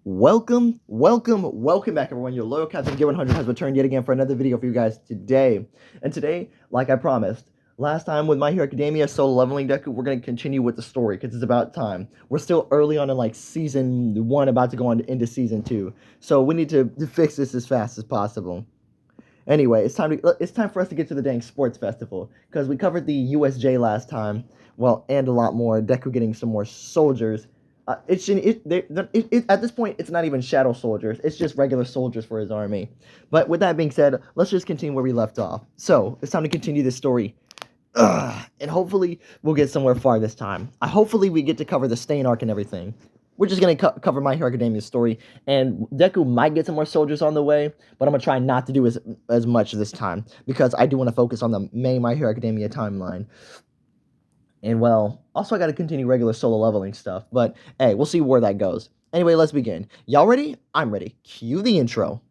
Welcome back, everyone. Your loyal Captain Gear 100 has returned yet again for another video for you guys today. And today, like I promised, last time with My Hero Academia solo leveling Deku, we're going to continue with the story because it's about time. We're still early on in like season 1, about to go on into season 2. So we need to fix this as fast as possible. Anyway, it's time for us to get to the dang sports festival because we covered the USJ last time. Well, and a lot more. Deku getting some more soldiers. At this point, it's not even shadow soldiers. It's just regular soldiers for his army. But with that being said, let's just continue where we left off. So it's time to continue this story. And hopefully we'll get somewhere far this time. Hopefully we get to cover the Stain arc and everything. We're just going to cover My Hero Academia's story, and Deku might get some more soldiers on the way, but I'm going to try not to do as much this time, because I do want to focus on the main My Hero Academia timeline. And, well, also I got to continue regular solo leveling stuff, but, hey, we'll see where that goes. Anyway, let's begin. Y'all ready? I'm ready. Cue the intro.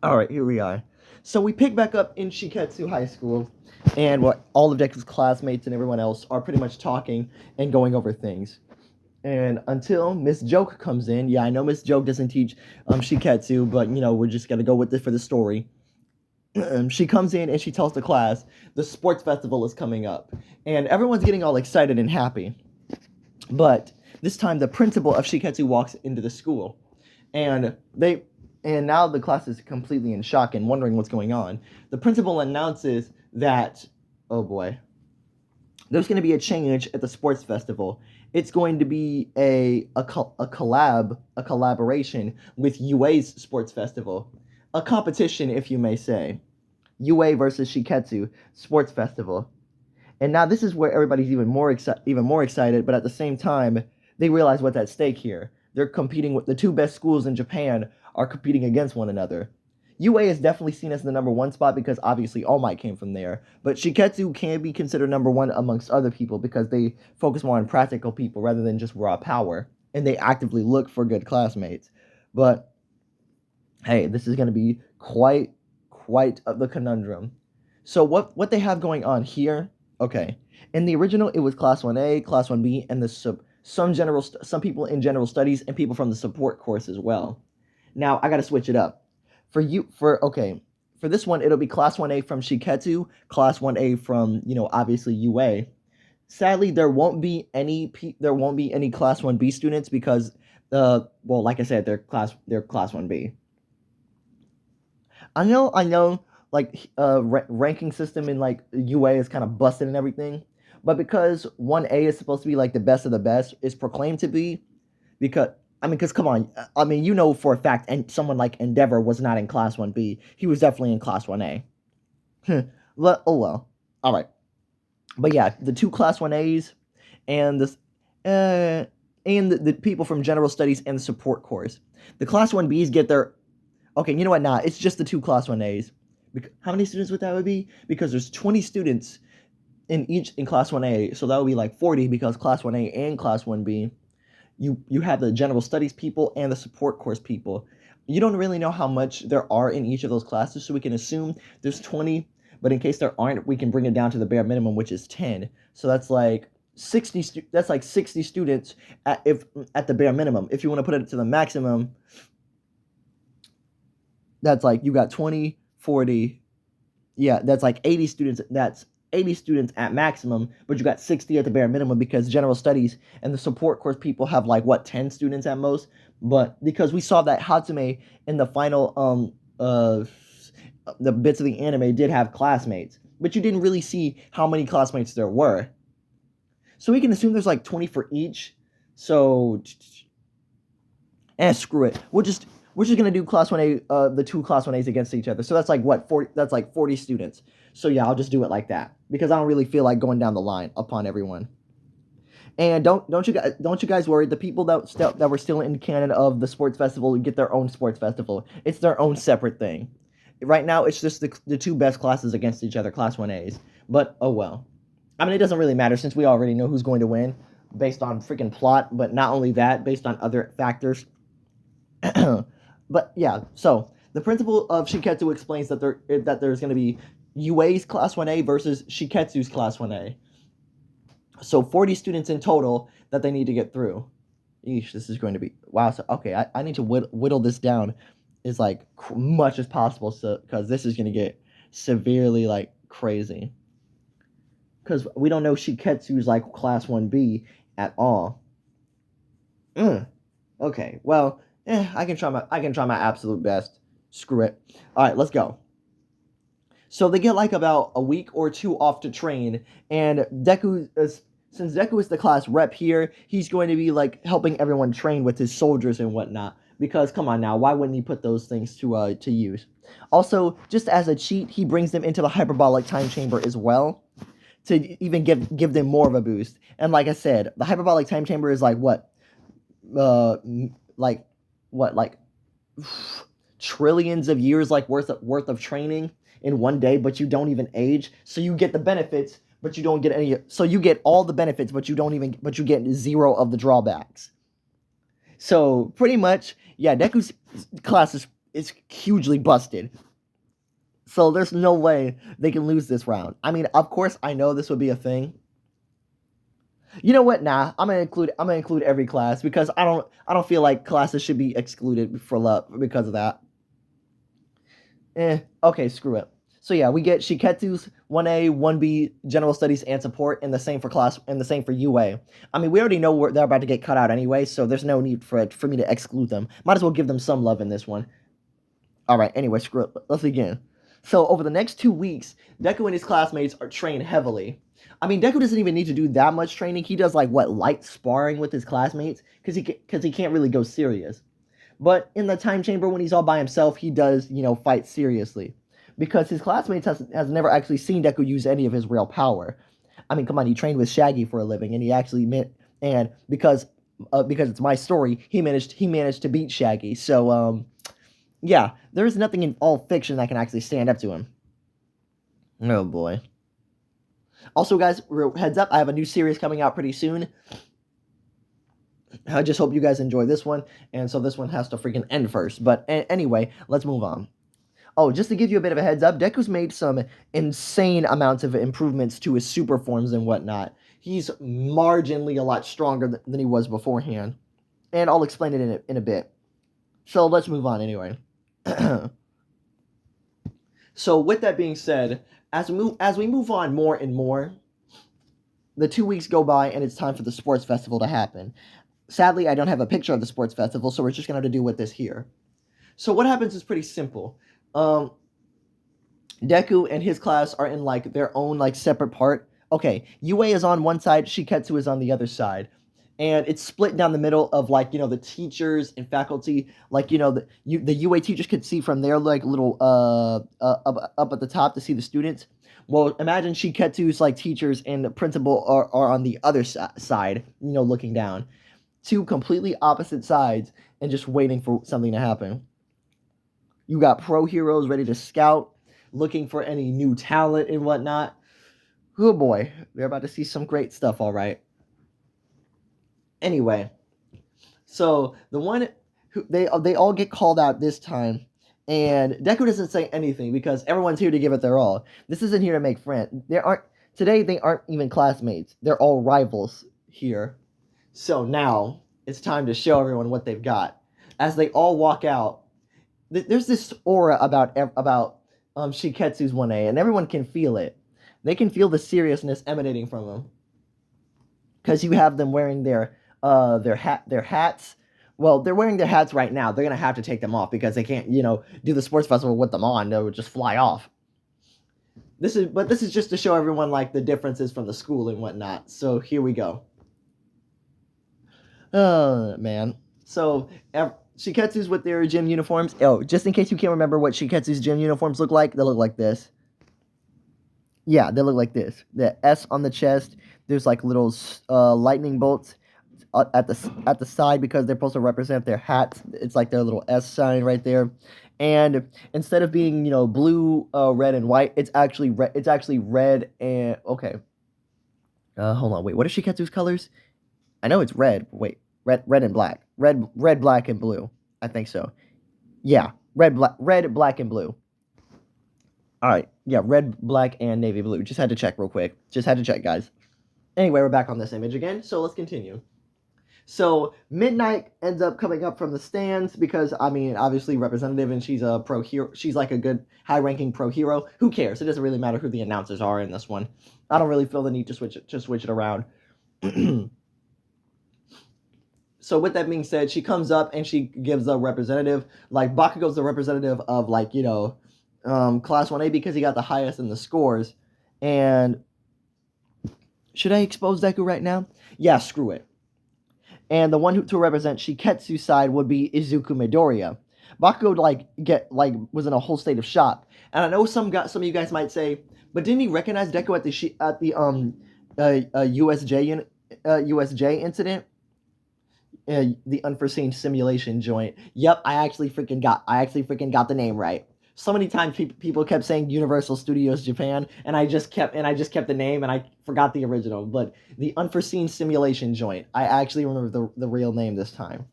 Alright, here we are. So we pick back up in Shiketsu High School, and all of Deku's classmates and everyone else are pretty much talking and going over things. And until Miss Joke comes in, yeah, I know Miss Joke doesn't teach Shiketsu, but, you know, we're just going to go with this for the story. She comes in and she tells the class the sports festival is coming up. And everyone's getting all excited and happy. But this time the principal of Shiketsu walks into the school. And now the class is completely in shock and wondering what's going on. The principal announces that, oh boy, there's going to be a change at the sports festival. It's going to be a collaboration with UA's sports festival. A competition, if you may say. UA versus Shiketsu sports festival. And now this is where everybody's even more excited, but at the same time, they realize what's at stake here. They're competing with the two best schools in Japan are competing against one another. UA is definitely seen as the number one spot because obviously All Might came from there. But Shiketsu can be considered number one amongst other people because they focus more on practical people rather than just raw power. And they actively look for good classmates. But, hey, this is going to be quite the conundrum. So what they have going on here, okay. In the original, it was Class 1A, Class 1B, and some people in general studies and people from the support course as well. Now, I got to switch it up. For this one, it'll be Class 1A from Shiketsu, Class 1A from, obviously UA. Sadly, there won't be any Class 1B students because, like I said, they're Class 1B. I know, like, ranking system in, like, UA is kind of busted and everything, but because 1A is supposed to be, like, the best of the best, is proclaimed to be, because, come on, for a fact, and someone like Endeavor was not in Class 1B. He was definitely in Class 1A. Oh, well. All right. But yeah, the two Class 1As and the people from General Studies and the support course. The Class 1Bs get their... Okay, you know what? Nah, it's just the two Class 1As. How many students would that be? Because there's 20 students in Class 1A, so that would be like 40 because Class 1A and Class 1B... You have the general studies people and the support course people. You don't really know how much there are in each of those classes, so we can assume there's 20, but in case there aren't, we can bring it down to the bare minimum, which is 10. So that's like 60 students at the bare minimum. If you want to put it to the maximum, that's like you got 20, 40. Yeah, that's like 80 students. That's 80 students at maximum, but you got 60 at the bare minimum because general studies and the support course people have 10 students at most. But because we saw that Hatsume in the final the bits of the anime did have classmates, but you didn't really see how many classmates there were. So we can assume there's 20 for each. So screw it. We're just gonna do Class 1A, the two Class 1As against each other. So that's 40. That's 40 students. So yeah, I'll just do it like that because I don't really feel like going down the line upon everyone. And don't you guys worry. The people that were still in canon of the sports festival get their own sports festival. It's their own separate thing. Right now, it's just the two best classes against each other, Class 1As. But oh well. It doesn't really matter since we already know who's going to win based on freaking plot. But not only that, based on other factors. But yeah, so the principal of Shiketsu explains that there's going to be UA's Class 1A versus Shiketsu's Class 1A. So 40 students in total that they need to get through. Eesh, this is going to be wow. So okay, I need to whittle this down as like much as possible, so because this is going to get severely like crazy. Because we don't know Shiketsu's like class 1B at all. Mm. Okay, well, I can try my absolute best. Screw it. All right, let's go. So they get like about a week or two off to train, and Deku is since Deku is the class rep here, he's going to be like helping everyone train with his soldiers and whatnot. Because come on now, why wouldn't he put those things to use? Also, just as a cheat, he brings them into the hyperbolic time chamber as well to even give them more of a boost. And like I said, the hyperbolic time chamber is like what, uh, like what, like trillions of years like worth of training in one day, but you don't even age. So you get the benefits, but you don't get any. So you get all the benefits, but you get zero of the drawbacks. So pretty much, yeah, Deku's class is hugely busted. So there's no way they can lose this round. I mean, of course, I know this would be a thing. You know what? Nah, I'm gonna include every class because I don't feel like classes should be excluded for love because of that. Okay, screw it. So yeah, we get Shiketsu's 1A, 1B, General Studies and Support, and the same for class, and the same for UA. I mean, we already know they're about to get cut out anyway, so there's no need for me to exclude them. Might as well give them some love in this one. All right, anyway, screw it. Let's begin. So over the next 2 weeks, Deku and his classmates are trained heavily. I mean, Deku doesn't even need to do that much training. He does like what light sparring with his classmates because he can't really go serious. But in the time chamber, when he's all by himself, he does, fight seriously. Because his classmates has never actually seen Deku use any of his real power. I mean, come on, he trained with Shaggy for a living, and he actually and because it's my story, he managed to beat Shaggy. So yeah, there is nothing in all fiction that can actually stand up to him. Oh boy. Also, guys, heads up, I have a new series coming out pretty soon. I just hope you guys enjoy this one, and so this one has to freaking end first. But anyway, let's move on. Oh, just to give you a bit of a heads up, Deku's made some insane amounts of improvements to his super forms and whatnot. He's marginally a lot stronger than he was beforehand, and I'll explain it in a bit. So let's move on anyway. So with that being said, as we move on more and more, the 2 weeks go by and it's time for the sports festival to happen. Sadly, I don't have a picture of the sports festival, so we're just gonna have to deal with this here. So what happens is pretty simple. Deku and his class are in like their own like separate part. Okay, Yue is on one side, Shiketsu is on the other side. And it's split down the middle of like, the teachers and faculty. Like, the UA teachers could see from their like little up at the top to see the students. Well, imagine Shiketsu's like teachers and the principal are on the other side, looking down. Two completely opposite sides and just waiting for something to happen. You got pro heroes ready to scout, looking for any new talent and whatnot. Oh boy, we're about to see some great stuff, all right. Anyway, so the one who they all get called out this time, and Deku doesn't say anything because everyone's here to give it their all. This isn't here to make friends. They aren't even classmates. They're all rivals here. So now it's time to show everyone what they've got. As they all walk out, there's this aura about Shiketsu's 1A, and everyone can feel it. They can feel the seriousness emanating from them because you have them wearing their hats. Well, they're wearing their hats right now. They're gonna have to take them off because they can't, do the sports festival with them on. They would just fly off. This is just to show everyone like the differences from the school and whatnot. So here we go. Oh man. So Shiketsu's with their gym uniforms. Oh, just in case you can't remember what Shiketsu's gym uniforms look like, they look like this. Yeah, they look like this. The S on the chest. There's like little lightning bolts at the side because they're supposed to represent their hats. It's like their little S sign right there. And instead of being blue, red, and white, it's actually red. It's actually red and okay. Hold on. Wait, what are Shiketsu's colors? I know it's red. Wait, red and black. Red, black, and blue. I think so. Yeah, red, black, and blue. All right. Yeah, red, black, and navy blue. Just had to check real quick. Just had to check, guys. Anyway, we're back on this image again, so let's continue. So Midnight ends up coming up from the stands because I mean, obviously representative, and she's a pro hero. She's like a good high-ranking pro hero. Who cares? It doesn't really matter who the announcers are in this one. I don't really feel the need to switch it around. So with that being said, she comes up and she gives a representative. Like Bakugo's the representative of like Class 1A because he got the highest in the scores. And should I expose Deku right now? Yeah, screw it. And the one to represent Shiketsu's side would be Izuku Midoriya. Bakugo was in a whole state of shock, and I know some of you guys might say, but didn't he recognize Deku at the USJ incident? The unforeseen simulation joint. Yep, I actually freaking got the name right. So many times people kept saying Universal Studios Japan, and I just kept the name, and I forgot the original. But the unforeseen simulation joint, I actually remember the real name this time.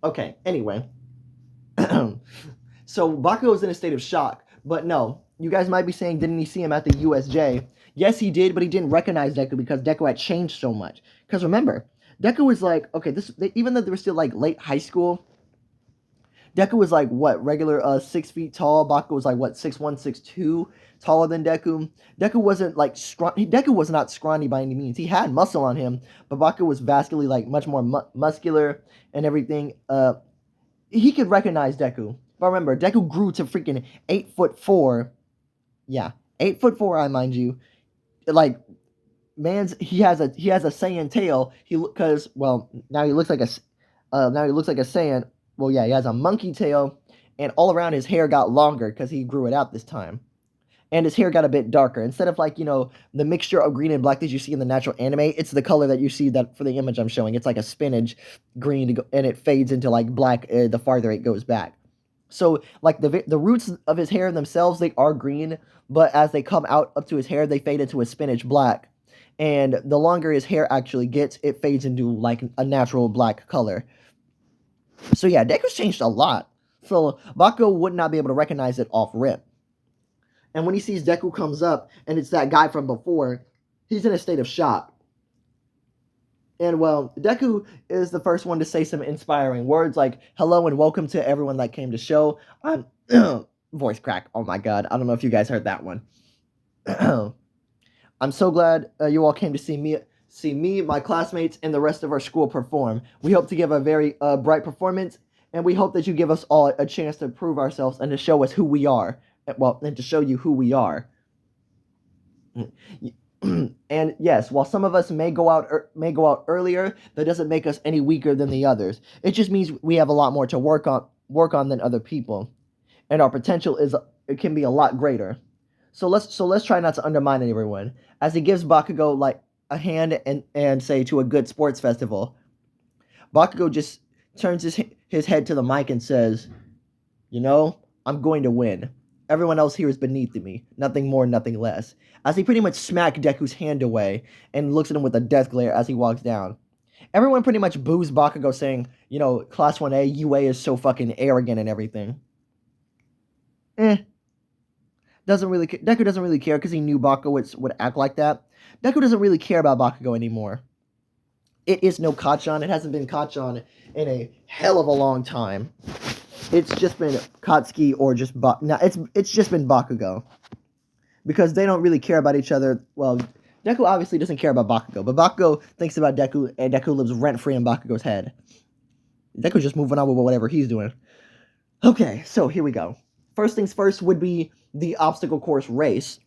Okay, anyway. So Bakugo was in a state of shock, but no, you guys might be saying, didn't he see him at the USJ? Yes, he did, but he didn't recognize Deku because Deku had changed so much. Because remember, Deku was like, okay, even though they were still like late high school, Deku was like what, regular 6 feet tall. Bakugo was like what, 6'1", 6'2", taller than Deku. Deku wasn't like scrawny. Deku was not scrawny by any means. He had muscle on him, but Bakugo was vastly like much more muscular and everything. He could recognize Deku. But remember, Deku grew to freaking 8'4". Yeah, 8'4", I mind you. Like, he has a Saiyan tail. Now he looks like a Saiyan. Well, yeah, he has a monkey tail, and all around his hair got longer because he grew it out this time. And his hair got a bit darker. Instead of like, the mixture of green and black that you see in the natural anime, it's the color that you see that for the image I'm showing. It's like a spinach green, and it fades into like black the farther it goes back. So like the roots of his hair themselves, they are green, but as they come out up to his hair, they fade into a spinach black. And the longer his hair actually gets, it fades into like a natural black color. So yeah, Deku's changed a lot. So Bakugo would not be able to recognize it off rip. And when he sees Deku comes up, and it's that guy from before, he's in a state of shock. And well, Deku is the first one to say some inspiring words like, hello and welcome to everyone that came to show. I'm voice crack. Oh my god. I don't know if you guys heard that one. I'm so glad you all came to see me, my classmates, and the rest of our school perform. We hope to give a very bright performance, and we hope that you give us all a chance to prove ourselves and to show us who we are. Well, and to show you who we are. And yes, while some of us may go out earlier, that doesn't make us any weaker than the others. It just means we have a lot more to work on than other people, and our potential can be a lot greater. So let's try not to undermine everyone. As he gives Bakugo like a hand and say to a good sports festival, Bakugo just turns his head to the mic and says, I'm going to win. Everyone else here is beneath me. Nothing more, nothing less. As he pretty much smacks Deku's hand away and looks at him with a death glare as he walks down. Everyone pretty much boos Bakugo saying, Class 1A, UA is so fucking arrogant and everything. Deku doesn't really care because he knew Bakugo would act like that. Deku doesn't really care about Bakugo anymore. It is no Kacchan. It hasn't been Kacchan in a hell of a long time. It's just been Katsuki or just it's just been Bakugo. Because they don't really care about each other. Well, Deku obviously doesn't care about Bakugo, but Bakugo thinks about Deku, and Deku lives rent-free in Bakugo's head. Deku's just moving on with whatever he's doing. Okay, so here we go. First things first would be the obstacle course race.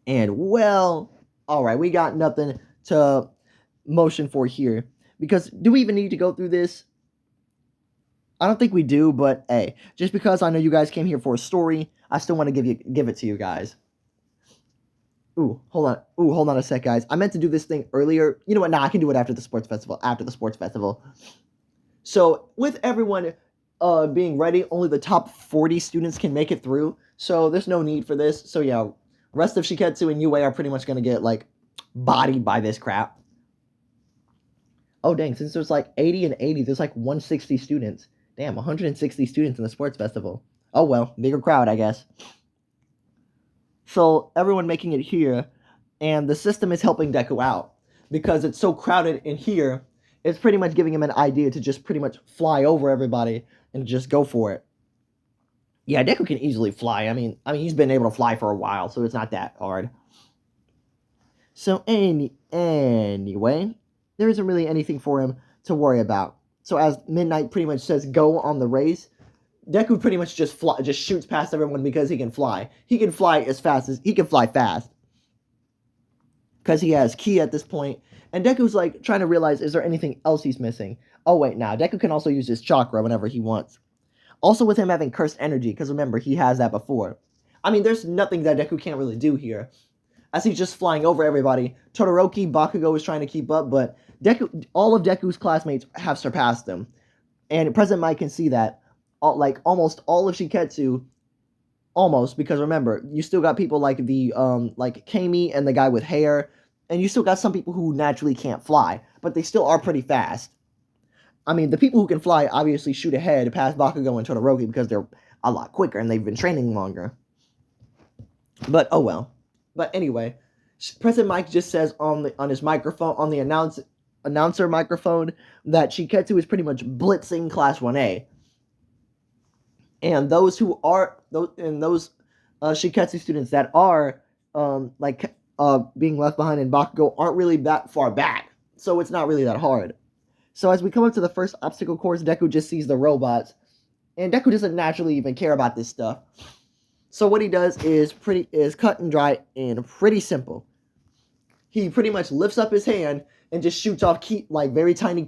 And well, alright, we got nothing to motion for here. Because do we even need to go through this? I don't think we do, but hey, just because I know you guys came here for a story, I still want to give it to you guys. Hold on a sec, guys. I meant to do this thing earlier. You know what? Nah, I can do it after the sports festival. So, with everyone being ready, only the top 40 students can make it through. So, there's no need for this. So, yeah, rest of Shiketsu and UA are pretty much going to get, like, bodied by this crap. Oh, dang, since there's, like, 80 and 80, there's, like, 160 students. Damn, 160 students in the sports festival. Oh well, bigger crowd, I guess. So, everyone making it here, and the system is helping Deku out. Because it's so crowded in here, It's pretty much giving him an idea to just pretty much fly over everybody and just go for it. Yeah, Deku can easily fly. I mean, he's been able to fly for a while, so it's not that hard. So anyway, there isn't really anything for him to worry about. So as Midnight pretty much says, go on the race. Deku pretty much just shoots past everyone because he can fly. He can fly as fast as he can fly fast because he has ki at this point. And Deku's like trying to realize, is there anything else he's missing? Oh wait, now Deku can also use his chakra whenever he wants. Also with him having cursed energy, because remember he has that before. I mean, there's nothing that Deku can't really do here, as he's just flying over everybody. Todoroki, Bakugo is trying to keep up, but all of Deku's classmates have surpassed him, and President Mike can see that. Like almost all of Shiketsu, almost, because remember, you still got people like the like Kami and the guy with hair, and you still got some people who naturally can't fly, but they still are pretty fast. I mean, the people who can fly obviously shoot ahead past Bakugo and Todoroki because they're a lot quicker and they've been training longer. But oh well. But anyway, President Mike just says on his microphone, on the announcer microphone, that Shiketsu is pretty much blitzing Class 1A. And those Shiketsu students that are being left behind in Bakugo aren't really that far back, so it's not really that hard. So as we come up to the first obstacle course, Deku just sees the robots, and Deku doesn't naturally even care about this stuff. So what he does is cut and dry and pretty simple. He pretty much lifts up his hand and just shoots off very tiny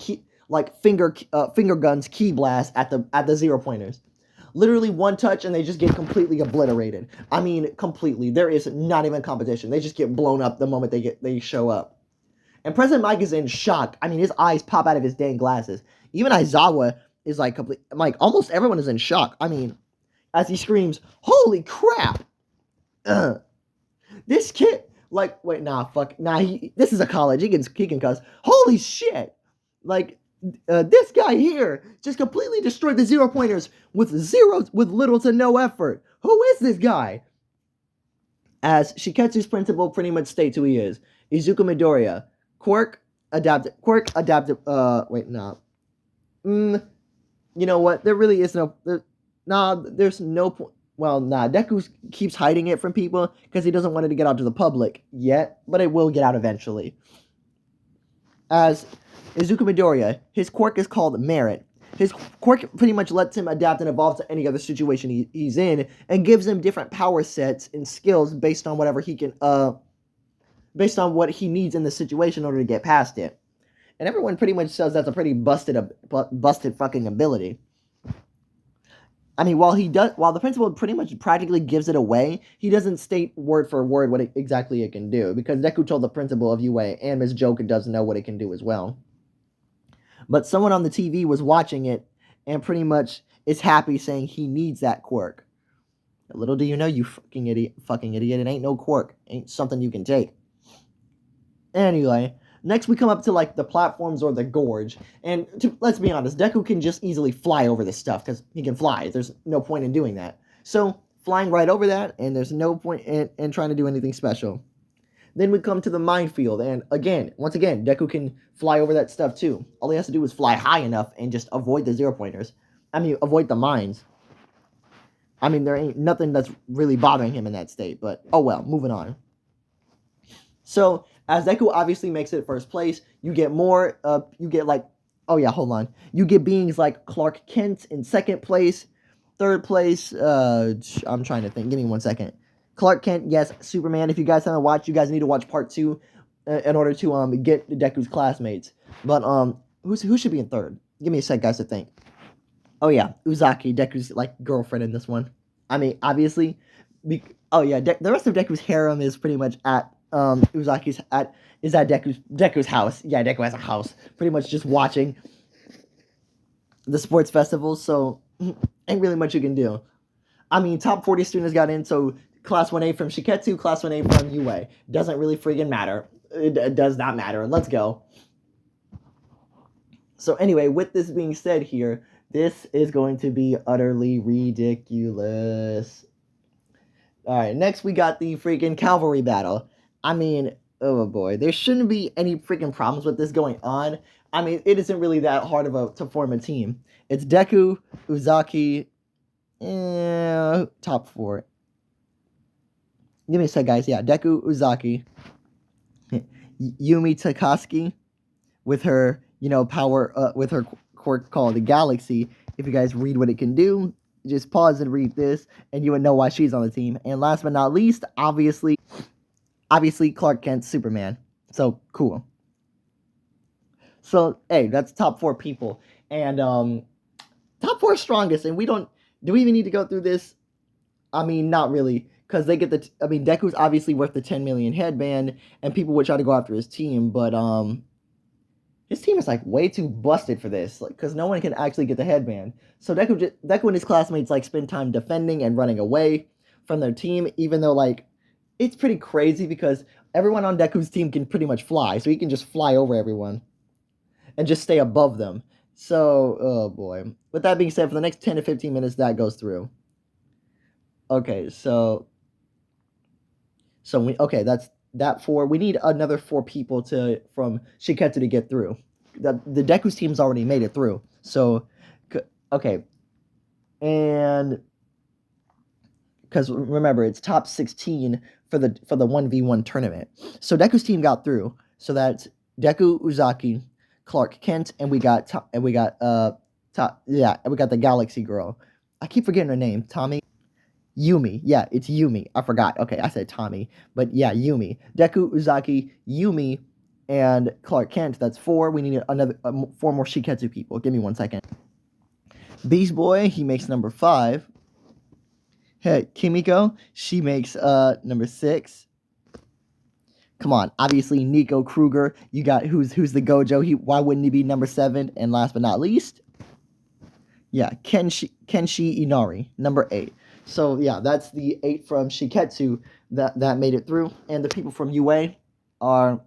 finger guns, ki blast at the 0 pointers. Literally one touch and they just get completely obliterated. I mean, completely. There is not even competition. They just get blown up the moment they show up. And President Mike is in shock. I mean, his eyes pop out of his dang glasses. Even Aizawa is almost everyone is in shock. I mean, as he screams, "Holy crap!" This kid, this is a college. He can cuss. Holy shit! This guy here just completely destroyed the 0 pointers with little to no effort. Who is this guy? As Shiketsu's principal pretty much states who he is. Izuku Midoriya. Quirk adapted. You know what? There really is there's no point. Well, Deku keeps hiding it from people because he doesn't want it to get out to the public yet, but it will get out eventually. As Izuku Midoriya, his quirk is called Merit. His quirk pretty much lets him adapt and evolve to any other situation he's in, and gives him different power sets and skills based on whatever he can, based on what he needs in the situation in order to get past it. And everyone pretty much says that's a pretty busted fucking ability. I mean, while the principal pretty much practically gives it away, he doesn't state word for word what exactly it can do, because Deku told the principal of UA, and Ms. Joka does know what it can do as well. But someone on the TV was watching it, and pretty much is happy, saying he needs that quirk. Little do you know, you fucking idiot, it ain't no quirk. Ain't something you can take. Anyway, next we come up to the platforms or the gorge, and let's be honest, Deku can just easily fly over this stuff because he can fly. There's no point in doing that. So flying right over that, and there's no point in trying to do anything special. Then we come to the minefield, and once again, Deku can fly over that stuff too. All he has to do is fly high enough and just avoid the 0 pointers. I mean, avoid the mines. I mean, there ain't nothing that's really bothering him in that state, but oh well, moving on. So, as Deku obviously makes it first place, you get more, you get beings like Clark Kent in second place, third place, I'm trying to think, give me 1 second. Clark Kent, yes, Superman. If you guys haven't watched, you guys need to watch part 2 in order to get Deku's classmates. But who should be in third? Give me a sec, guys, to think. Oh yeah, Uzaki, Deku's girlfriend in this one. I mean, obviously, the rest of Deku's harem is pretty much at Uzaki's at Deku's house. Yeah, Deku has a house. Pretty much just watching the sports festivals. So ain't really much you can do. I mean, top 40 students got in, so Class 1A from Shiketsu, Class 1A from UA. Doesn't really friggin' matter. It does not matter. Let's go. So anyway, with this being said here, this is going to be utterly ridiculous. Alright, next we got the freaking cavalry battle. I mean, oh boy, there shouldn't be any freaking problems with this going on. I mean, it isn't really that hard to form a team. It's Deku, Uzaki, top four. Give me a sec, guys. Yeah, Deku, Uzaki, Yumi Takaski with her, power, with her quirk called the Galaxy. If you guys read what it can do, just pause and read this, and you would know why she's on the team. And last but not least, obviously Clark Kent, Superman. So cool. So hey, that's top four people, and top four strongest. And we don't. Do we even need to go through this? I mean, not really, because they get the. I mean, Deku's obviously worth the 10 million headband, and people would try to go after his team, but his team is like way too busted for this, like because no one can actually get the headband. So Deku and his classmates like spend time defending and running away from their team, even though like it's pretty crazy because everyone on Deku's team can pretty much fly, so he can just fly over everyone and just stay above them. So, oh boy. With that being said, for the next 10 to 15 minutes, that goes through. Okay, that's that four. We need another four people from Shiketsu to get through. The Deku's team's already made it through. So, okay, and because remember it's top 16 for the 1v1 tournament. So Deku's team got through. So that's Deku, Uzaki, Clark Kent, and we got the Galaxy girl. I keep forgetting her name. Tommy. Yumi. Yeah, it's Yumi. I forgot. Okay, I said Tommy. But yeah, Yumi. Deku, Uzaki, Yumi, and Clark Kent. That's four. We need another four more Shiketsu people. Give me 1 second. Beast Boy, he makes number 5. Hey, Kimiko, she makes number 6. Come on, obviously Nico Kruger. You got who's the Gojo? Why wouldn't he be number 7? And last but not least, yeah, Kenshi Inari, number 8. So yeah, that's the 8 from Shiketsu that made it through, and the people from UA are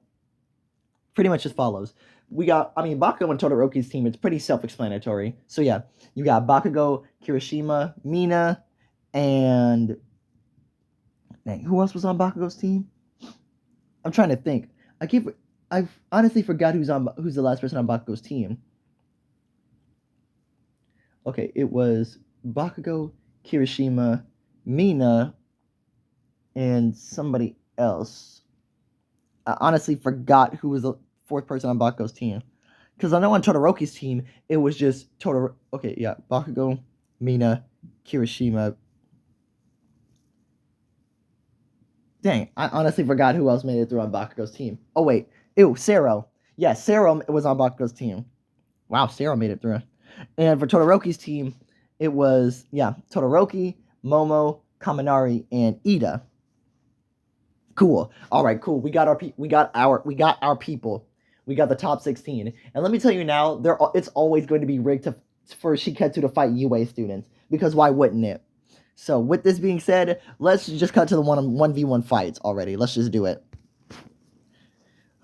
pretty much as follows. Bakugo and Todoroki's team, it's pretty self-explanatory. So yeah, you got Bakugo, Kirishima, Mina, and dang, who else was on Bakugo's team? I'm trying to think. I honestly forgot who's the last person on Bakugo's team. Okay, it was Bakugo, Kirishima, Mina, and somebody else. I honestly forgot who was the 4th person on Bakugo's team. Because I know on Todoroki's team, it was just Okay, yeah, Bakugo, Mina, Kirishima. Dang, I honestly forgot who else made it through on Bakugo's team. Oh, wait. Ew, Sero. Yeah, Sero was on Bakugo's team. Wow, Sero made it through. And for Todoroki's team, it was, Todoroki, Momo, Kaminari, and Ida. Cool. All right, cool. We got our people. We got the top 16. And let me tell you now, it's always going to be rigged for Shiketsu to fight UA students, because why wouldn't it? So with this being said, let's just cut to the 1v1 fights already. Let's just do it.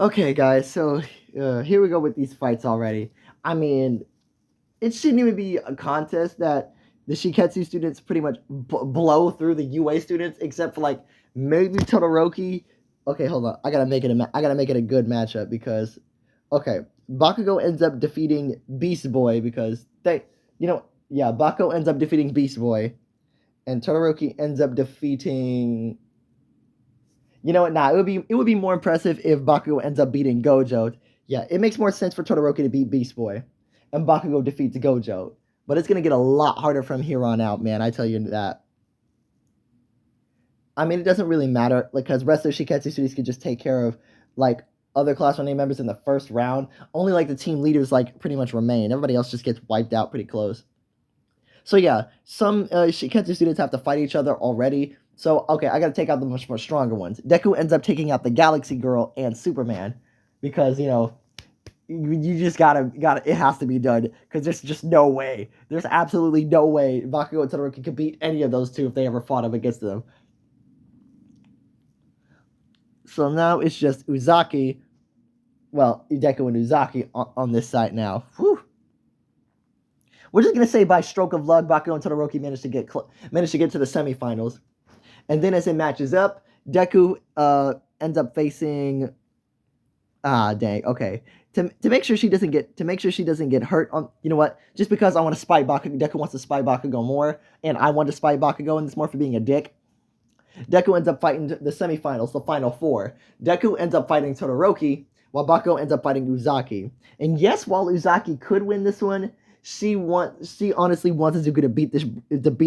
Okay, guys, so here we go with these fights already. I mean, it shouldn't even be a contest that the Shiketsu students pretty much blow through the UA students, except for like maybe Todoroki. Okay, hold on. I gotta make it a good matchup because, okay, Bakugo ends up defeating Beast Boy because Bakugo ends up defeating Beast Boy, and Todoroki ends up defeating. You know what? Nah, it would be more impressive if Bakugo ends up beating Gojo. Yeah, it makes more sense for Todoroki to beat Beast Boy, and Bakugo defeats Gojo. But it's gonna get a lot harder from here on out, man. I tell you that. I mean, it doesn't really matter, like, because rest of Shiketsu students can just take care of like other Class 1A members in the first round. Only like the team leaders like pretty much remain. Everybody else just gets wiped out pretty close. So yeah, some Shiketsu students have to fight each other already. So okay, I gotta take out the much more stronger ones. Deku ends up taking out the Galaxy Girl and Superman because you just gotta it has to be done because there's just no way. There's absolutely no way Bakugo and Todoroki could beat any of those two if they ever fought up against them. So now it's just Uzaki. Well, Deku and Uzaki on this side now. Whew. We're just gonna say by stroke of luck, Bakugo and Todoroki managed to get to the semifinals, and then as it matches up, Deku ends up facing. Ah, dang. Okay. To make sure she doesn't get hurt on, you know what? Just because I want to spy Bakugo, Deku wants to spy Bakugo more, and I want to spy Bakugo, and it's more for being a dick. Deku ends up fighting the semifinals, the final four. Deku ends up fighting Todoroki, while Bakugo ends up fighting Uzaki. And yes, while Uzaki could win this one, she honestly wants Izuku to beat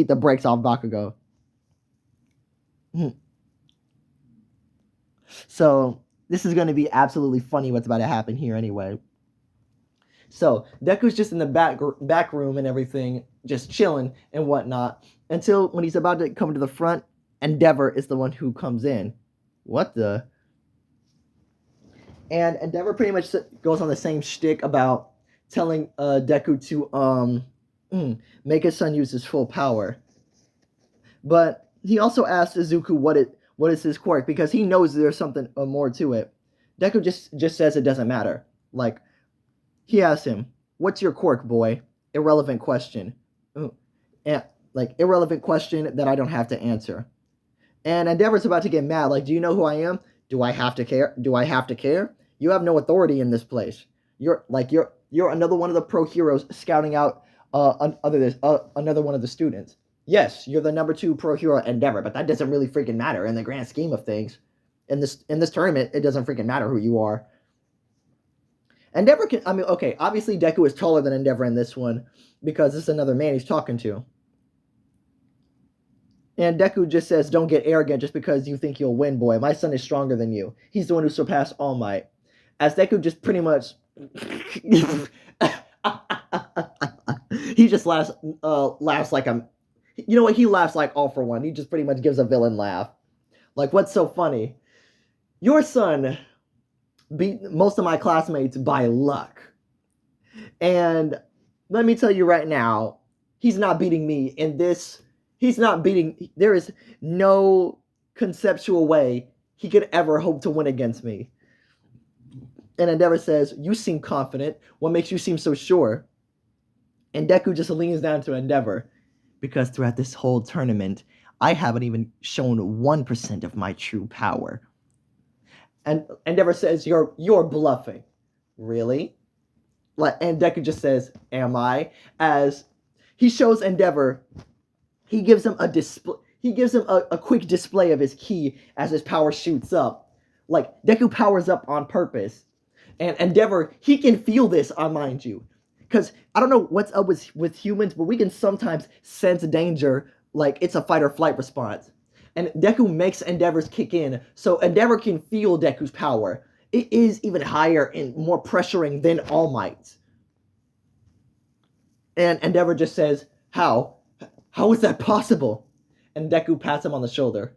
the brakes off Bakugo. So this is going to be absolutely funny what's about to happen here anyway. So Deku's just in the back room and everything, just chilling and whatnot, until when he's about to come to the front, Endeavor is the one who comes in. What the? And Endeavor pretty much goes on the same shtick about telling Deku to make his son use his full power. But he also asks Izuku what is his quirk, because he knows there's something more to it. Deku just says it doesn't matter. Like, he asks him, "What's your quirk, boy?" Irrelevant question. Irrelevant question that I don't have to answer. And Endeavor's about to get mad. Like, do you know who I am? Do I have to care? Do I have to care? You have no authority in this place. You're another one of the pro heroes scouting out another one of the students. Yes, you're the number 2 pro hero Endeavor, but that doesn't really freaking matter in the grand scheme of things. In this tournament, it doesn't freaking matter who you are. Endeavor obviously Deku is taller than Endeavor in this one, because this is another man he's talking to. And Deku just says, "Don't get arrogant just because you think you'll win, boy. My son is stronger than you. He's the one who surpassed All Might." As Deku just pretty much he just laughs like you know what, he laughs like All For One. He just pretty much gives a villain laugh. Like, what's so funny? Your son beat most of my classmates by luck. And let me tell you right now, he's not beating me in this. There is no conceptual way he could ever hope to win against me. And Endeavor says, "You seem confident. What makes you seem so sure?" And Deku just leans down to Endeavor, "Because throughout this whole tournament, I haven't even shown 1% of my true power." And Endeavor says, "You're bluffing." "Really?" And Deku just says, "Am I?" As he shows Endeavor, he gives him a display. He gives him a quick display of his ki as his power shoots up. Like, Deku powers up on purpose. And Endeavor, he can feel this, mind you. Because I don't know what's up with humans, but we can sometimes sense danger, like it's a fight or flight response. And Deku makes Endeavor's kick in, so Endeavor can feel Deku's power. It is even higher and more pressuring than All Might. And Endeavor just says, "How? How is that possible?" And Deku pats him on the shoulder.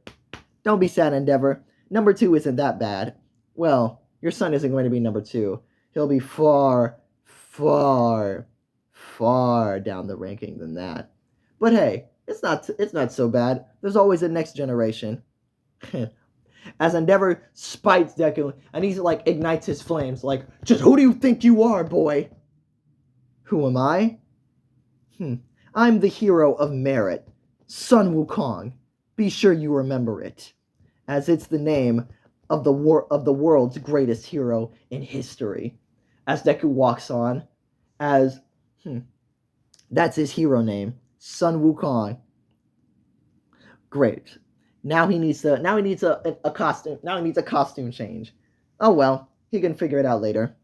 "Don't be sad, Endeavor. Number 2 isn't that bad. Well, your son isn't going to be number 2. He'll be far, far, far down the ranking than that. But hey, it's not so bad. There's always a next generation." As Endeavor spites Deku, and he's like ignites his flames, like, "Just who do you think you are, boy?" "Who am I? I'm the hero of merit, Sun Wukong. Be sure you remember it, as it's the name of the world's greatest hero in history." As Deku walks on, that's his hero name, Sun Wukong. Great. Now he needs a costume. Now he needs a costume change. Oh well, he can figure it out later.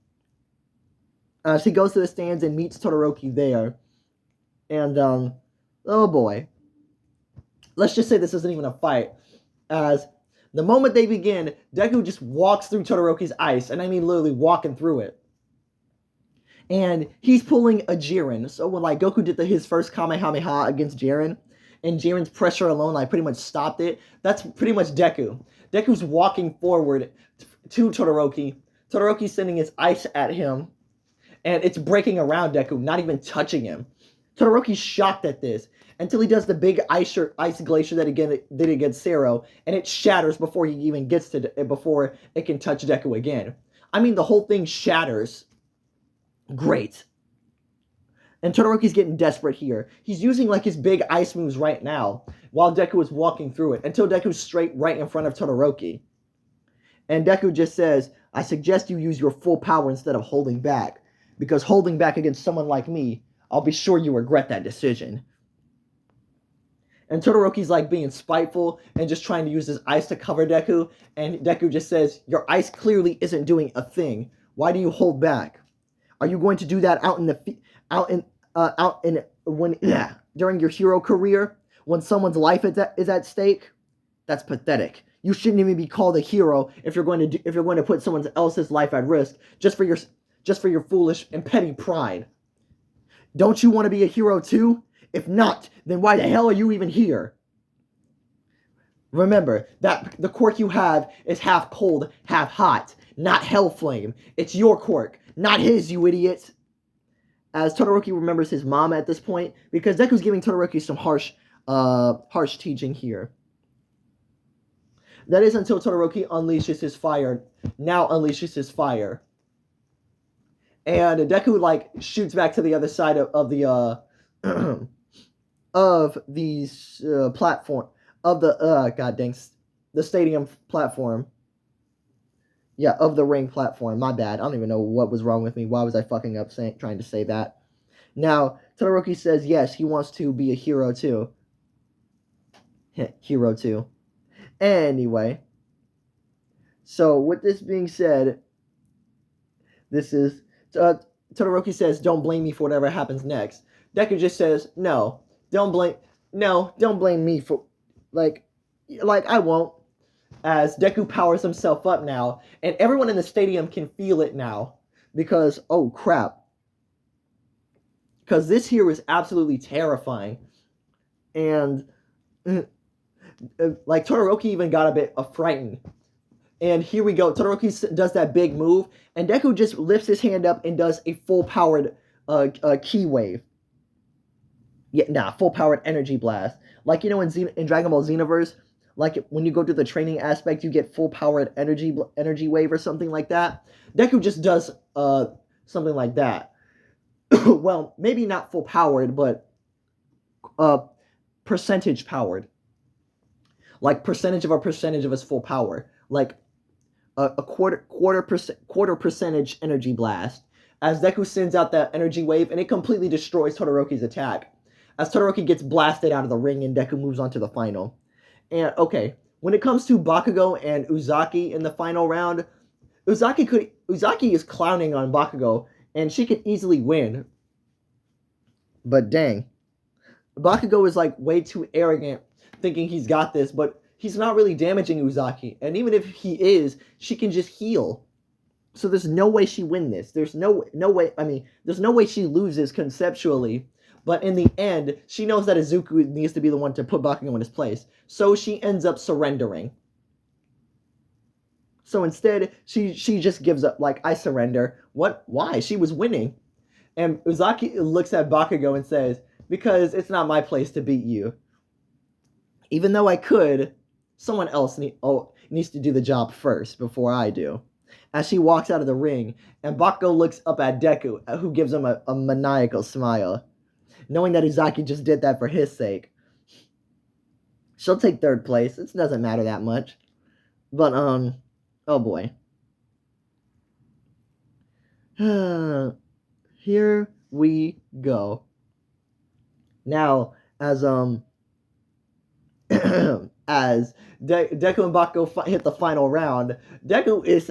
So he goes to the stands and meets Todoroki there. And oh boy. Let's just say this isn't even a fight. As the moment they begin, Deku just walks through Todoroki's ice, and I mean literally walking through it. And he's pulling a Jiren. So when like Goku did his first Kamehameha against Jiren, and Jiren's pressure alone like pretty much stopped it, that's pretty much Deku. Deku's walking forward to Todoroki. Todoroki's sending his ice at him, and it's breaking around Deku, not even touching him. Todoroki's shocked at this, until he does the big ice glacier that did against Sero, and it shatters before he even before it can touch Deku again. I mean, the whole thing shatters. Great. And Todoroki's getting desperate here. He's using like his big ice moves right now, while Deku is walking through it, until Deku's straight right in front of Todoroki. And Deku just says, I suggest you use your full power instead of holding back. Because holding back against someone like me, I'll be sure you regret that decision. And Todoroki's like being spiteful and just trying to use his ice to cover Deku. And Deku just says, your ice clearly isn't doing a thing. Why do you hold back? Are you going to do that during your hero career when someone's life is at stake? That's pathetic. You shouldn't even be called a hero if you're going to put someone else's life at risk just for your foolish and petty pride. Don't you want to be a hero too? If not, then why the hell are you even here? Remember that the quirk you have is half cold, half hot, not Hellflame. It's your quirk, not his, you idiot. As Todoroki remembers his mom at this point, because Deku's giving Todoroki some harsh teaching here. That is until Todoroki unleashes his fire. Now unleashes his fire. And Deku like shoots back to the other side of the of these platform of the the stadium platform. Yeah, of the ring platform. My bad. I don't even know what was wrong with me. Why was I fucking up trying to say that? Now, Todoroki says yes, he wants to be a hero too. Hero too. Anyway. So, with this being said, this is... Todoroki says, don't blame me for whatever happens next. Deku just says, no, don't blame me for... Like, I won't. As Deku powers himself up now, and everyone in the stadium can feel it now. Because, oh crap. Because this here is absolutely terrifying. And... like Todoroki even got a bit frightened. And here we go. Todoroki does that big move, and Deku just lifts his hand up and does a full-powered ki wave. Full-powered energy blast. Like, you know, in Dragon Ball Xenoverse, like when you go to the training aspect, you get full-powered energy wave or something like that. Deku just does something like that. Well, maybe not full-powered, but percentage-powered. Like percentage of his full power. Like a quarter percentage energy blast. As Deku sends out that energy wave, and it completely destroys Todoroki's attack. As Todoroki gets blasted out of the ring, and Deku moves on to the final. And okay, when it comes to Bakugo and Uzaki in the final round, Uzaki is clowning on Bakugo, and she could easily win. But dang, Bakugo is like way too arrogant, thinking he's got this, but he's not really damaging Uzaki. And even if he is, she can just heal. So there's no way she wins this. There's no way, there's no way she loses conceptually. But in the end, she knows that Izuku needs to be the one to put Bakugo in his place. So she ends up surrendering. So instead, she just gives up, like, I surrender. What? Why? She was winning. And Uzaki looks at Bakugo and says, because it's not my place to beat you. Even though I could, someone else needs to do the job first before I do. As she walks out of the ring, and Bakugo looks up at Deku, who gives him a maniacal smile, knowing that Uzaki just did that for his sake. She'll take third place. It doesn't matter that much. But, oh boy. Here we go. Now, as as Deku and Bakugo hit the final round, this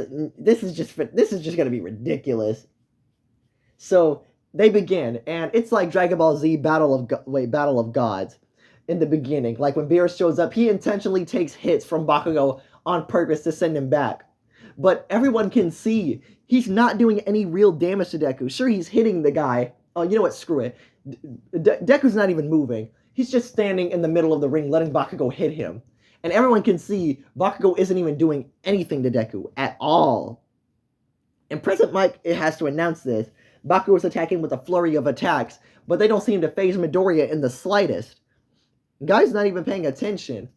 is just gonna be ridiculous. So they begin, and it's like Dragon Ball Z Battle of Gods in the beginning. Like when Beerus shows up, he intentionally takes hits from Bakugo on purpose to send him back. But everyone can see he's not doing any real damage to Deku. Sure, he's hitting the guy. Oh, you know what? Screw it. Deku's not even moving. He's just standing in the middle of the ring, letting Bakugo hit him. And everyone can see Bakugo isn't even doing anything to Deku at all. And President Mike has to announce this. Bakugo is attacking with a flurry of attacks, but they don't seem to faze Midoriya in the slightest. The guy's not even paying attention.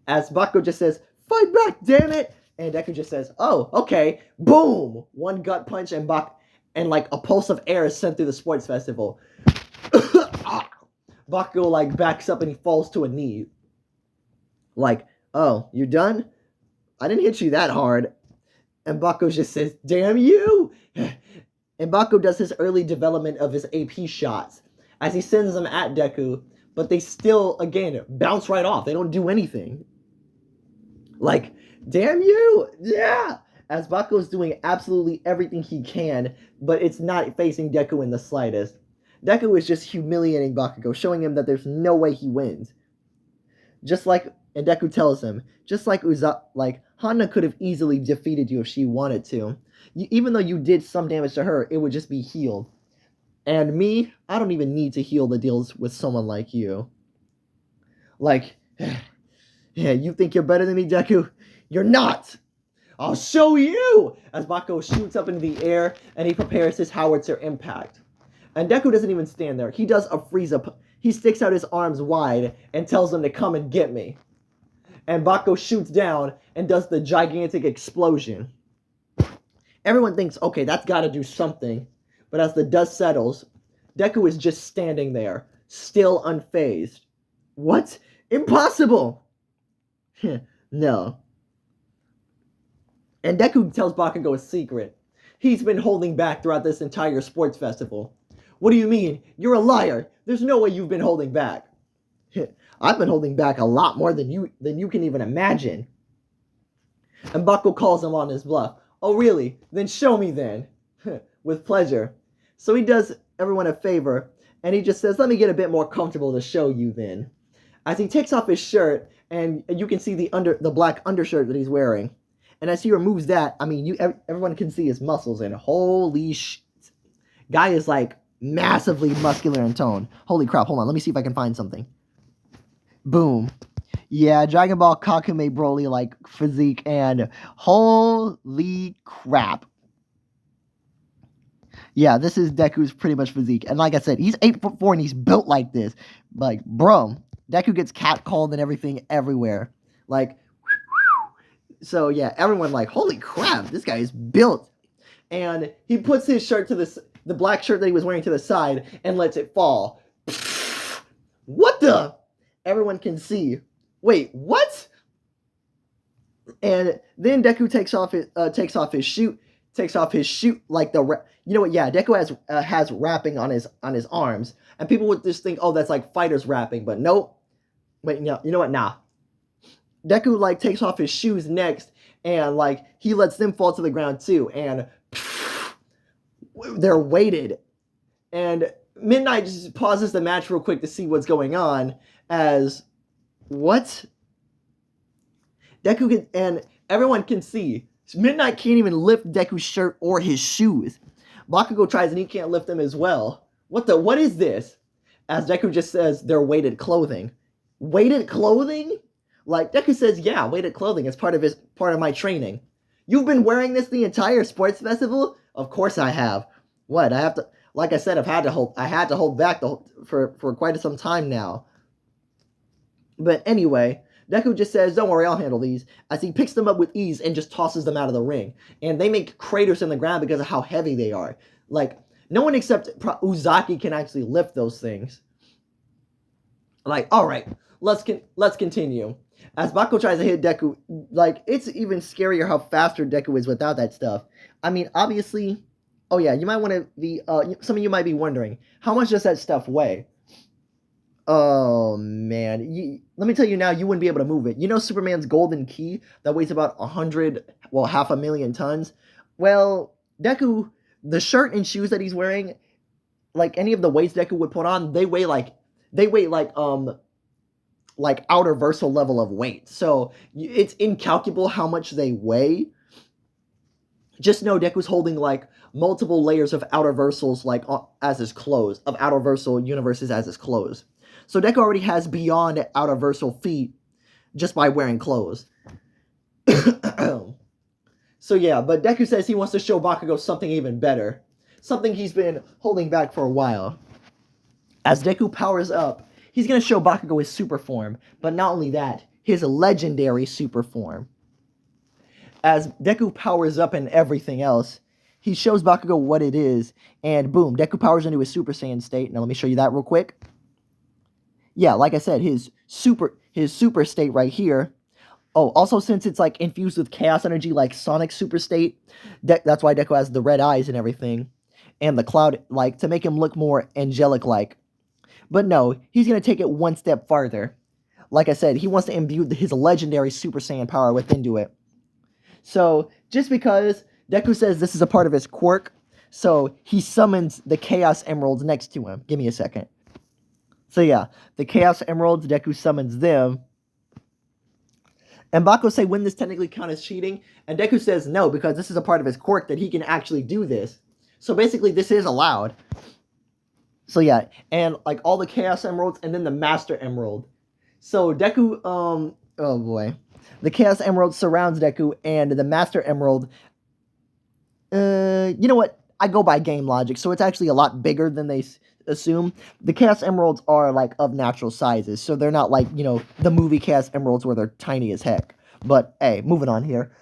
As Bakugo just says, fight back, damn it! And Deku just says, oh, okay. Boom! One gut punch and like a pulse of air is sent through the sports festival. Bakugo like backs up and he falls to a knee. Like, oh, you done? I didn't hit you that hard. And Bakugo just says, damn you! And Bakugo does his early development of his AP shots as he sends them at Deku, but they still, again, bounce right off. They don't do anything. Like, damn you! Yeah! As Bakugo is doing absolutely everything he can, but it's not facing Deku in the slightest. Deku is just humiliating Bakugo, showing him that there's no way he wins. And Deku tells him, just like Hanna could have easily defeated you if she wanted to. Even though you did some damage to her, it would just be healed. And me, I don't even need to heal the deals with someone like you. Like, yeah, you think you're better than me, Deku? You're not! I'll show you! As Bakugo shoots up into the air, and he prepares his howitzer impact. And Deku doesn't even stand there. He does a Frieza. He sticks out his arms wide and tells them to come and get me. And Bakugo shoots down and does the gigantic explosion. Everyone thinks, okay, that's got to do something. But as the dust settles, Deku is just standing there, still unfazed. What? Impossible! No. And Deku tells Bakugo a secret. He's been holding back throughout this entire sports festival. What do you mean? You're a liar. There's no way you've been holding back. I've been holding back a lot more than you can even imagine. And Bakugo calls him on his bluff. Oh, really? Then show me then. With pleasure. So he does everyone a favor, and he just says, let me get a bit more comfortable to show you then. As he takes off his shirt, and you can see the black undershirt that he's wearing. And as he removes that, I mean, everyone can see his muscles, and holy shit. Guy is like massively muscular in tone. Holy crap, hold on, let me see if I can find something. Boom. Yeah, Dragon Ball Kakume Broly like physique, and holy crap. Yeah, this is Deku's pretty much physique. And like I said, he's 8'4" and he's built like this. Like, bro, Deku gets catcalled and everything everywhere. Like, so yeah, everyone like, holy crap, this guy is built. And he puts his shirt to the black shirt that he was wearing to the side and lets it fall. What the? Everyone can see. Wait, what? And then Deku takes off his shoe like you know what? Yeah, Deku has wrapping on his arms, and people would just think, oh, that's like fighters wrapping, but nope. Wait, no, you know what? Nah. Deku like takes off his shoes next, and like he lets them fall to the ground too, and they're weighted. And Midnight just pauses the match real quick to see what's going on. As what? Deku and everyone can see. Midnight can't even lift Deku's shirt or his shoes. Bakugo tries and he can't lift them as well. What is this? As Deku just says, they're weighted clothing. Weighted clothing? Like, Deku says, yeah, weighted clothing is part of my training. You've been wearing this the entire sports festival? Of course I have. What, I have to, like I said, I had to hold back for quite some time now. But anyway, Deku just says, don't worry, I'll handle these, as he picks them up with ease and just tosses them out of the ring. And they make craters in the ground because of how heavy they are. Like, no one except Uzaki can actually lift those things. Like, alright, let's continue. As Bakugo tries to hit Deku, like, it's even scarier how faster Deku is without that stuff. I mean, obviously, oh yeah, you might want to be, some of you might be wondering, how much does that stuff weigh? Oh, man. Let me tell you now, you wouldn't be able to move it. You know Superman's golden key that weighs about 500,000 tons? Well, Deku, the shirt and shoes that he's wearing, like any of the weights Deku would put on, they weigh like outer versal level of weight. So it's incalculable how much they weigh. Just know Deku's holding like multiple layers of outer versals like as his clothes, of outer versal universes as his clothes. So Deku already has beyond outer versal feet just by wearing clothes. So yeah, but Deku says he wants to show Bakugo something even better. Something he's been holding back for a while. As Deku powers up, he's going to show Bakugo his super form. But not only that, his legendary super form. As Deku powers up and everything else, he shows Bakugo what it is. And boom, Deku powers into his Super Saiyan state. Now let me show you that real quick. Yeah, like I said, his super state right here. Oh, also since it's like infused with chaos energy, like Sonic Super State, that's why Deku has the red eyes and everything, and the cloud, like to make him look more angelic like. But no, he's gonna take it one step farther. Like I said, he wants to imbue his legendary Super Saiyan power within it. So just because Deku says this is a part of his quirk, so he summons the Chaos Emeralds next to him. Give me a second. So yeah, the Chaos Emeralds, Deku summons them. And Bako say, wouldn't this technically count as cheating? And Deku says no, because this is a part of his quirk that he can actually do this. So basically, this is allowed. So yeah, and like all the Chaos Emeralds and then the Master Emerald. So Deku, oh boy. The Chaos Emerald surrounds Deku, and the Master Emerald, you know what? I go by game logic, so it's actually a lot bigger than they assume. The Chaos Emeralds are like of natural sizes, so they're not like, you know, the movie Chaos Emeralds where they're tiny as heck. But hey, moving on here.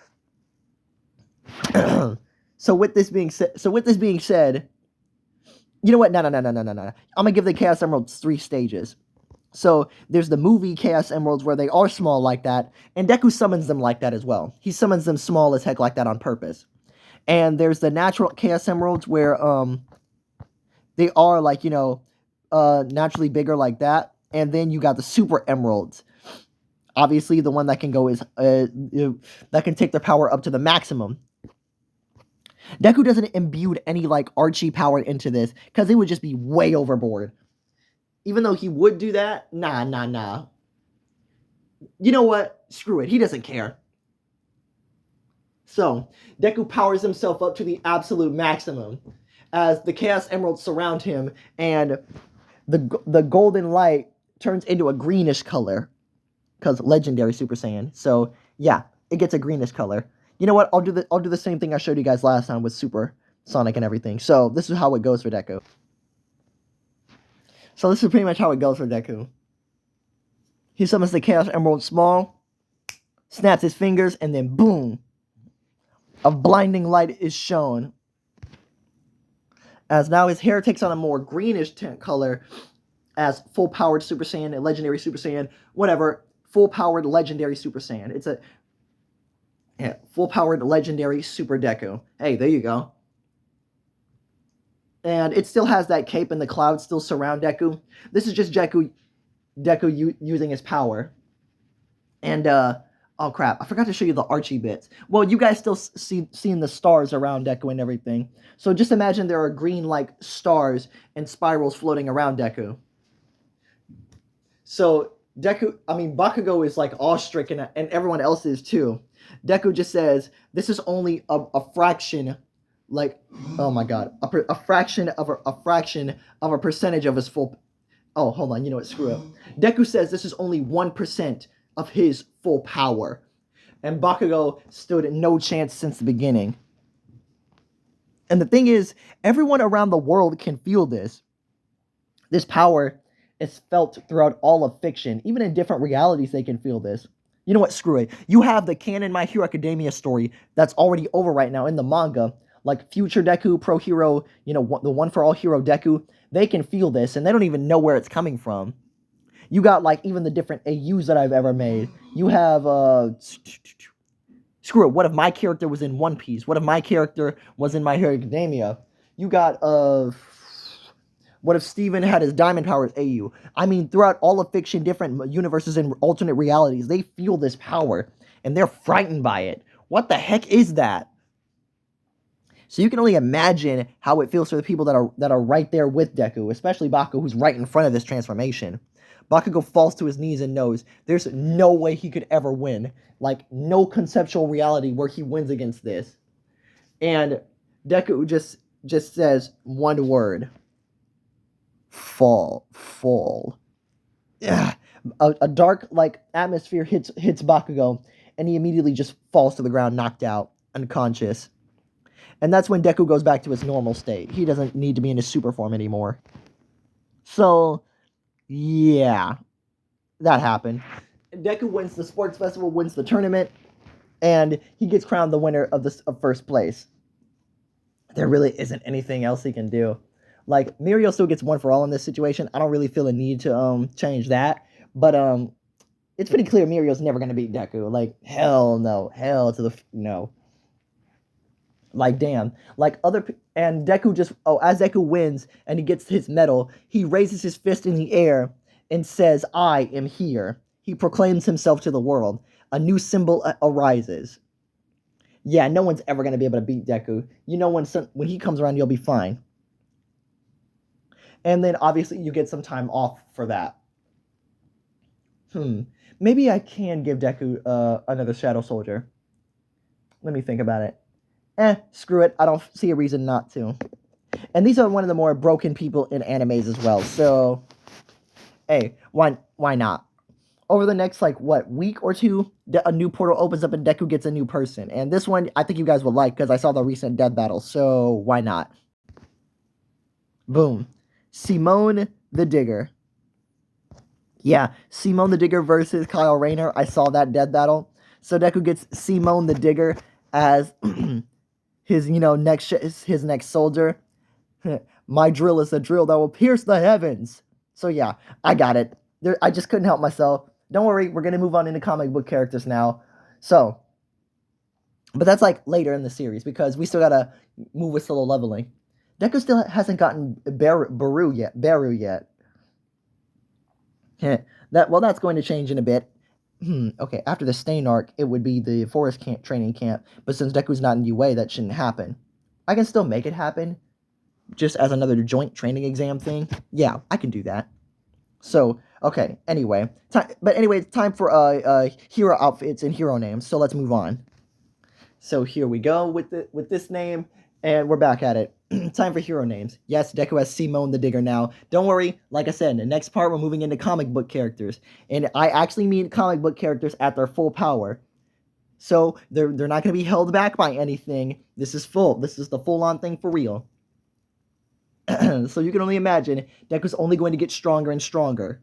So with this being said, you know what? No. I'm gonna give the Chaos Emeralds 3 stages. So there's the movie Chaos Emeralds where they are small like that, and Deku summons them like that as well. He summons them small as heck like that on purpose. And there's the natural Chaos Emeralds where they are like, you know, naturally bigger like that. And then you got the Super Emeralds. Obviously, the one that can go is that can take their power up to the maximum. Deku doesn't imbue any like Archie power into this because it would just be way overboard. Even though he would do that, nah. You know what? Screw it. He doesn't care. So, Deku powers himself up to the absolute maximum as the Chaos Emeralds surround him, and the golden light turns into a greenish color because legendary Super Saiyan. So, yeah, it gets a greenish color. You know what? I'll do the same thing I showed you guys last time with Super Sonic and everything. So, this is how it goes for Deku. So this is pretty much how it goes for Deku. He summons the Chaos Emerald small, snaps his fingers, and then boom, a blinding light is shown. As now his hair takes on a more greenish tint color as full-powered Super Saiyan, legendary Super Saiyan, whatever, full-powered legendary Super Saiyan. It's a full-powered legendary Super Deku. Hey, there you go. And it still has that cape and the clouds still surround Deku. This is just Deku using his power. And, oh crap, I forgot to show you the Archie bits. Well, you guys still seeing the stars around Deku and everything. So just imagine there are green, like, stars and spirals floating around Deku. So, Bakugo is, like, awestricken, and everyone else is, too. Deku just says, this is only a fraction, like, oh my god, a fraction of a percentage of his full. Oh, hold on, you know what? Screw it. Deku says this is only 1% of his full power, and Bakugo stood no chance since the beginning. And the thing is, everyone around the world can feel this. This power is felt throughout all of fiction. Even in different realities, they can feel this. You know what? Screw it. You have the canon My Hero Academia story that's already over right now in the manga. Like Future Deku, Pro Hero, you know, the One for All Hero Deku, they can feel this, and they don't even know where it's coming from. You got, like, even the different AUs that I've ever made. You have, screw it, what if my character was in One Piece? What if my character was in My Hero Academia? You got, what if Steven had his Diamond Powers AU? I mean, throughout all of fiction, different universes and alternate realities, they feel this power, and they're frightened by it. What the heck is that? So you can only imagine how it feels for the people that are right there with Deku, especially Bakugo, who's right in front of this transformation. Bakugo falls to his knees and knows there's no way he could ever win. Like, no conceptual reality where he wins against this. And Deku just says one word. Fall. Yeah. A dark, like, atmosphere hits Bakugo, and he immediately just falls to the ground, knocked out, unconscious. And that's when Deku goes back to his normal state. He doesn't need to be in his super form anymore. So, yeah, that happened. Deku wins the sports festival, wins the tournament, and he gets crowned the winner of first place. There really isn't anything else he can do. Like, Mirio still gets one for all in this situation. I don't really feel a need to change that. But it's pretty clear Mirio's never gonna beat Deku. Like, hell no, hell to the no. Like, damn. Like and Deku just as Deku wins and he gets his medal, he raises his fist in the air and says, "I am here." He proclaims himself to the world. A new symbol arises. Yeah, no one's ever gonna be able to beat Deku. You know, when he comes around, you'll be fine. And then obviously you get some time off for that. Maybe I can give Deku another Shadow Soldier. Let me think about it. Screw it. I don't see a reason not to. And these are one of the more broken people in animes as well. So, hey, why not? Over the next week or two, a new portal opens up and Deku gets a new person. And this one I think you guys will like because I saw the recent death battle. So why not? Boom. Simone the Digger. Yeah, Simone the Digger versus Kyle Rayner. I saw that death battle. So Deku gets Simone the Digger as his next soldier. My drill is a drill that will pierce the heavens. So yeah, I got it. I just couldn't help myself. Don't worry, we're gonna move on into comic book characters now. So, but that's like later in the series because we still gotta move with solo leveling. Deku still hasn't gotten Baru yet. That's going to change in a bit. Okay, after the Stain arc, it would be the Forest Camp training camp. But since Deku's not in UA, that shouldn't happen. I can still make it happen, just as another joint training exam thing. Yeah, I can do that. So, okay, anyway. It's time for hero outfits and hero names. So let's move on. So here we go with this name, and we're back at it. Time for hero names. Yes, Deku has Simone the Digger now. Don't worry, like I said, in the next part we're moving into comic book characters. And I actually mean comic book characters at their full power. So they're not going to be held back by anything. This is the full-on thing for real. So you can only imagine Deku's only going to get stronger and stronger.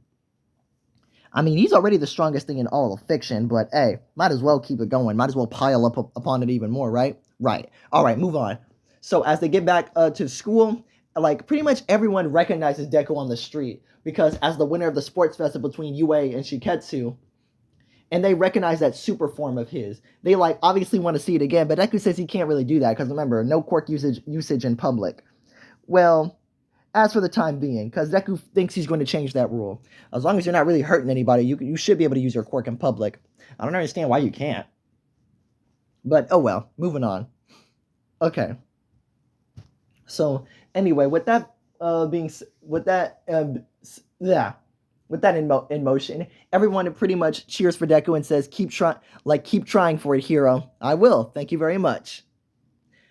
I mean, he's already the strongest thing in all of fiction, but hey, might as well keep it going. Might as well pile up upon it even more, right? Right. All right, move on. So as they get back to school, like pretty much everyone recognizes Deku on the street because as the winner of the sports festival between UA and Shiketsu, and they recognize that super form of his. They obviously want to see it again, but Deku says he can't really do that because remember, no quirk usage in public. Well, as for the time being, because Deku thinks he's going to change that rule. As long as you're not really hurting anybody, you should be able to use your quirk in public. I don't understand why you can't. But oh well, moving on. Okay. So anyway, with that in motion, everyone pretty much cheers for Deku and says, keep trying for it, hero. I will. Thank you very much.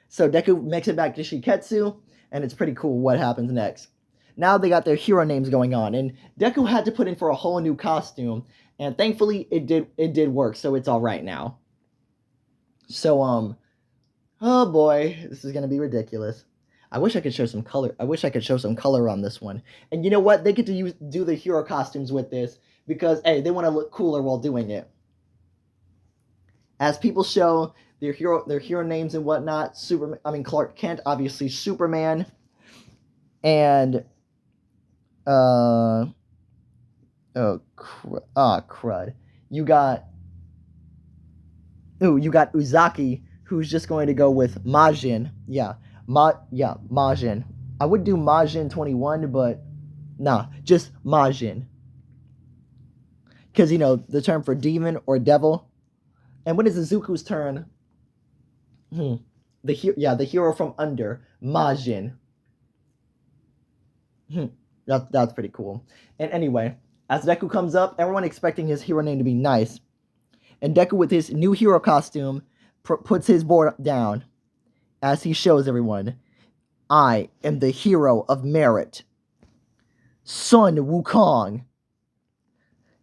So Deku makes it back to Shiketsu, and it's pretty cool what happens next. Now they got their hero names going on, and Deku had to put in for a whole new costume, and thankfully it did work, so it's all right now. So oh boy, this is gonna be ridiculous. I wish I could show some color. I wish I could show some color on this one. And you know what? They get to do the hero costumes with this because hey, they want to look cooler while doing it. As people show their hero names and whatnot, Clark Kent, obviously Superman, and crud. You got Uzaki, who's just going to go with Majin. Majin. I would do Majin 21, but nah, just Majin. Because, the term for demon or devil. And when is Izuku's turn? The hero from under, Majin. That's pretty cool. And anyway, as Deku comes up, everyone expecting his hero name to be nice. And Deku, with his new hero costume, puts his board down. As he shows everyone, I am the hero of merit. Sun Wukong.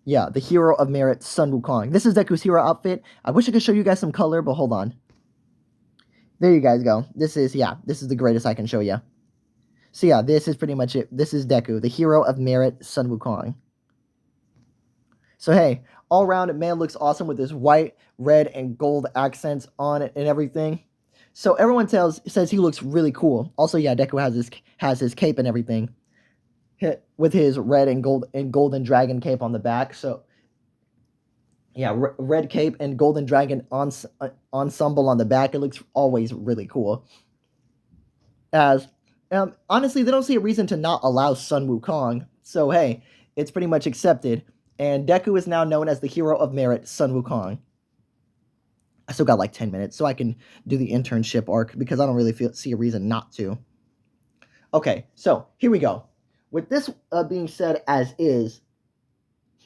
Yeah, the hero of merit, Sun Wukong. This is Deku's hero outfit. I wish I could show you guys some color, but hold on. There you guys go. This is the greatest I can show you. So yeah, this is pretty much it. This is Deku, the hero of merit, Sun Wukong. So hey, all around, man looks awesome with his white, red, and gold accents on it and everything. So everyone says he looks really cool. Also, yeah, Deku has his cape and everything, with his red and golden dragon cape on the back. So Yeah, red cape and golden dragon ensemble on the back. It looks always really cool. As honestly, they don't see a reason to not allow Sun Wukong. So hey, it's pretty much accepted. And Deku is now known as the hero of merit, Sun Wukong. I still got like 10 minutes, so I can do the internship arc because I don't really see a reason not to. Okay, so here we go. With this being said as is,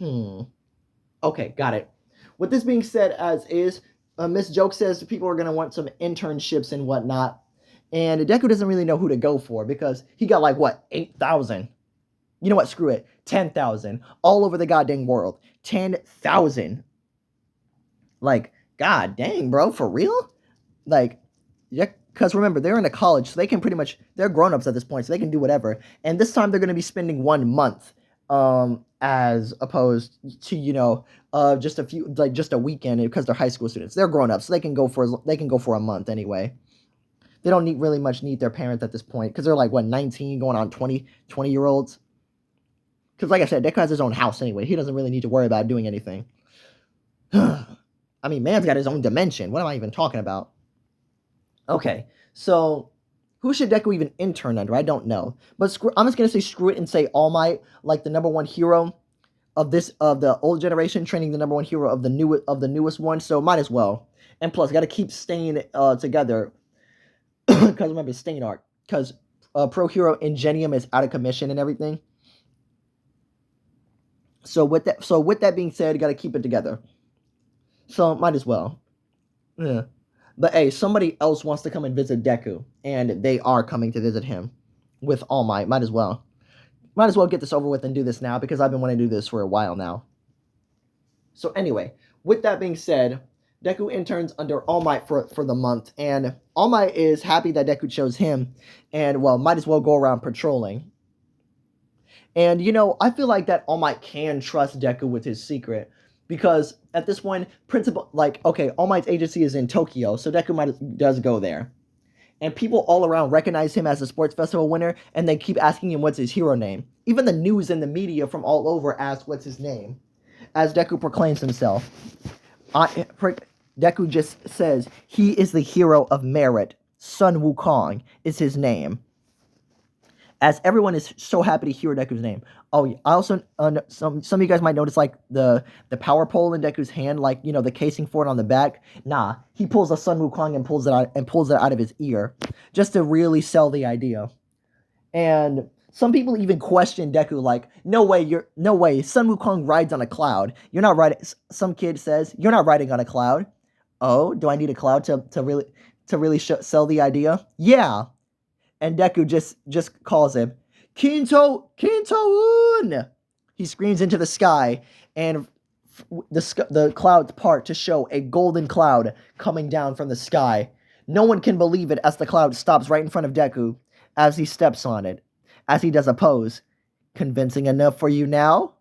okay, got it. With this being said as is, Miss Joke says people are going to want some internships and whatnot. And Deku doesn't really know who to go for because he got like, what, 8,000? You know what, screw it. 10,000. All over the goddamn world. 10,000. Like, god dang, bro, for real? Like, yeah, because remember, they're in a college, so they can pretty much, they're grown-ups at this point, so they can do whatever. And this time they're going to be spending 1 month, as opposed to, you know, just a few, like just a weekend because they're high school students. They're grown-ups, so they can go for a month anyway. They don't really much need their parents at this point because they're like, what, 19 going on 20-year-olds? Because like I said, Deku has his own house anyway. He doesn't really need to worry about doing anything. I mean, man's got his own dimension. What am I even talking about? Okay, so who should Deku even intern under? I don't know. But I'm just going to say screw it and say All Might, like the #1 hero of the old generation, training the #1 hero of the newest one. So might as well. And plus, got to keep staying together. Because remember, Stain Arc. Because Pro Hero Ingenium is out of commission and everything. So with that being said, got to keep it together. So might as well. Yeah. But hey, somebody else wants to come and visit Deku, and they are coming to visit him with All Might. Might as well. Might as well get this over with and do this now because I've been wanting to do this for a while now. So anyway, with that being said, Deku interns under All Might for the month, and All Might is happy that Deku chose him, and well, might as well go around patrolling. And you know, I feel like that All Might can trust Deku with his secret. Because at this point, okay, All Might's agency is in Tokyo, so Deku does go there. And people all around recognize him as a sports festival winner, and they keep asking him what's his hero name. Even the news and the media from all over ask what's his name, as Deku proclaims himself. Deku just says he is the hero of merit. Sun Wukong is his name. As everyone is so happy to hear Deku's name. Oh, I also some of you guys might notice like the power pole in Deku's hand, like you know the casing for it on the back. Nah, he pulls a Sun Wukong and pulls it out of his ear, just to really sell the idea. And some people even question Deku, like, no way, Sun Wukong rides on a cloud. You're not riding. Some kid says you're not riding on a cloud. Oh, do I need a cloud to really sell the idea? Yeah. And Deku just calls him, Kinto-un! He screams into the sky, and the clouds part to show a golden cloud coming down from the sky. No one can believe it as the cloud stops right in front of Deku as he steps on it, as he does a pose. Convincing enough for you now?